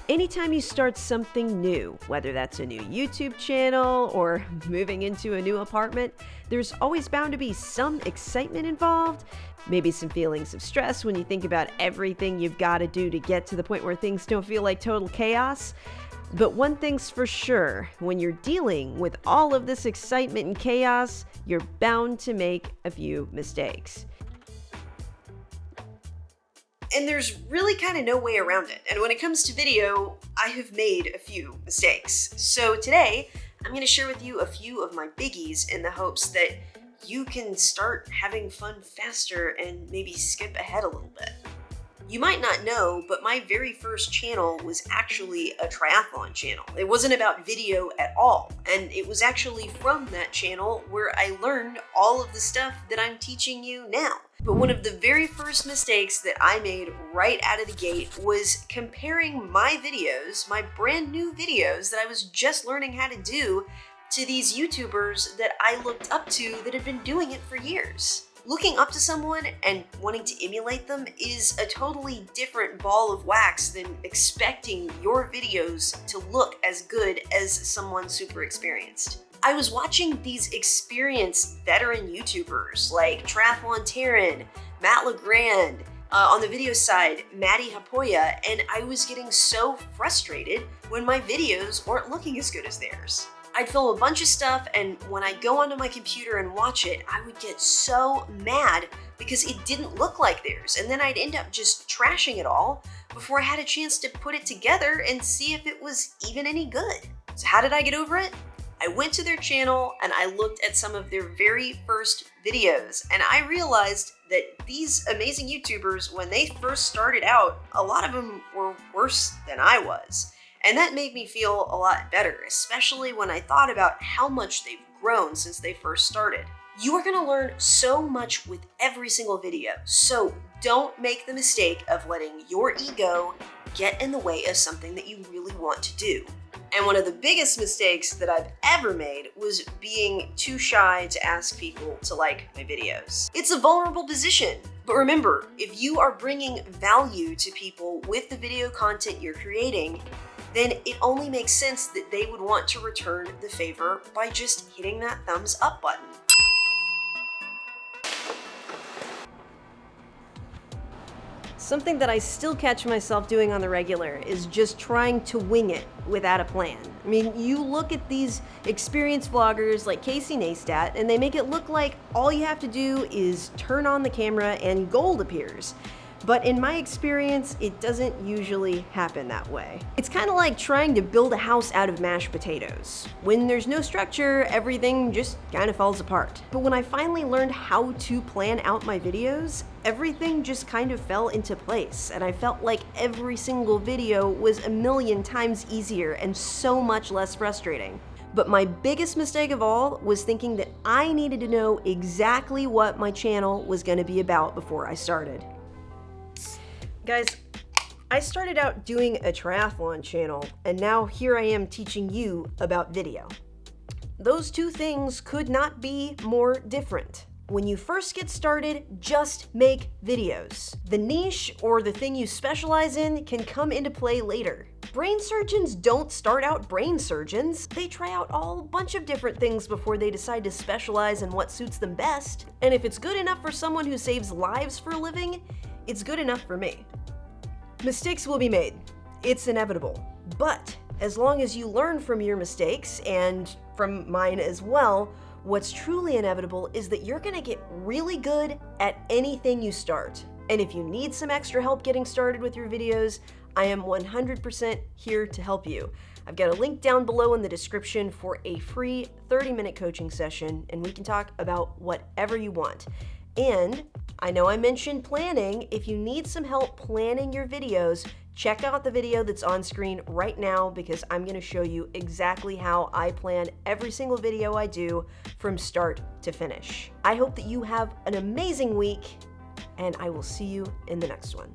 Anytime you start something new, whether that's a new YouTube channel or moving into a new apartment, there's always bound to be some excitement involved, maybe some feelings of stress when you think about everything you've got to do to get to the point where things don't feel like total chaos. But one thing's for sure, when you're dealing with all of this excitement and chaos, you're bound to make a few mistakes. And there's really kind of no way around it. And when it comes to video, I have made a few mistakes. So today, I'm going to share with you a few of my biggies in the hopes that you can start having fun faster and maybe skip ahead a little bit. You might not know, but my very first channel was actually a triathlon channel. It wasn't about video at all. And it was actually from that channel where I learned all of the stuff that I'm teaching you now. But one of the very first mistakes that I made right out of the gate was comparing my videos, my brand new videos that I was just learning how to do, to these YouTubers that I looked up to that had been doing it for years. Looking up to someone and wanting to emulate them is a totally different ball of wax than expecting your videos to look as good as someone super experienced. I was watching these experienced veteran YouTubers like Triathlon Taryn, Matt LeGrand, on the video side, Maddie Hapoya, and I was getting so frustrated when my videos weren't looking as good as theirs. I'd film a bunch of stuff, and when I'd go onto my computer and watch it, I would get so mad because it didn't look like theirs, and then I'd end up just trashing it all before I had a chance to put it together and see if it was even any good. So how did I get over it? I went to their channel and I looked at some of their very first videos, and I realized that these amazing YouTubers, when they first started out, a lot of them were worse than I was. And that made me feel a lot better, especially when I thought about how much they've grown since they first started. You are going to learn so much with every single video, so don't make the mistake of letting your ego get in the way of something that you really want to do. And one of the biggest mistakes that I've ever made was being too shy to ask people to like my videos. It's a vulnerable position, but remember, if you are bringing value to people with the video content you're creating, then it only makes sense that they would want to return the favor by just hitting that thumbs up button. Something that I still catch myself doing on the regular is just trying to wing it without a plan. I mean, you look at these experienced vloggers like Casey Neistat, and they make it look like all you have to do is turn on the camera and gold appears. But in my experience, it doesn't usually happen that way. It's kind of like trying to build a house out of mashed potatoes. When there's no structure, everything just kind of falls apart. But when I finally learned how to plan out my videos, everything just kind of fell into place, and I felt like every single video was a million times easier and so much less frustrating. But my biggest mistake of all was thinking that I needed to know exactly what my channel was going to be about before I started. Guys, I started out doing a triathlon channel, and now here I am teaching you about video. Those two things could not be more different. When you first get started, just make videos. The niche or the thing you specialize in can come into play later. Brain surgeons don't start out brain surgeons. They try out a bunch of different things before they decide to specialize in what suits them best. And if it's good enough for someone who saves lives for a living, it's good enough for me. Mistakes will be made. It's inevitable. But as long as you learn from your mistakes, and from mine as well, what's truly inevitable is that you're gonna get really good at anything you start. And if you need some extra help getting started with your videos, I am 100% here to help you. I've got a link down below in the description for a free 30-minute coaching session, and we can talk about whatever you want. And I know I mentioned planning. If you need some help planning your videos, check out the video that's on screen right now, because I'm going to show you exactly how I plan every single video I do from start to finish. I hope that you have an amazing week, and I will see you in the next one.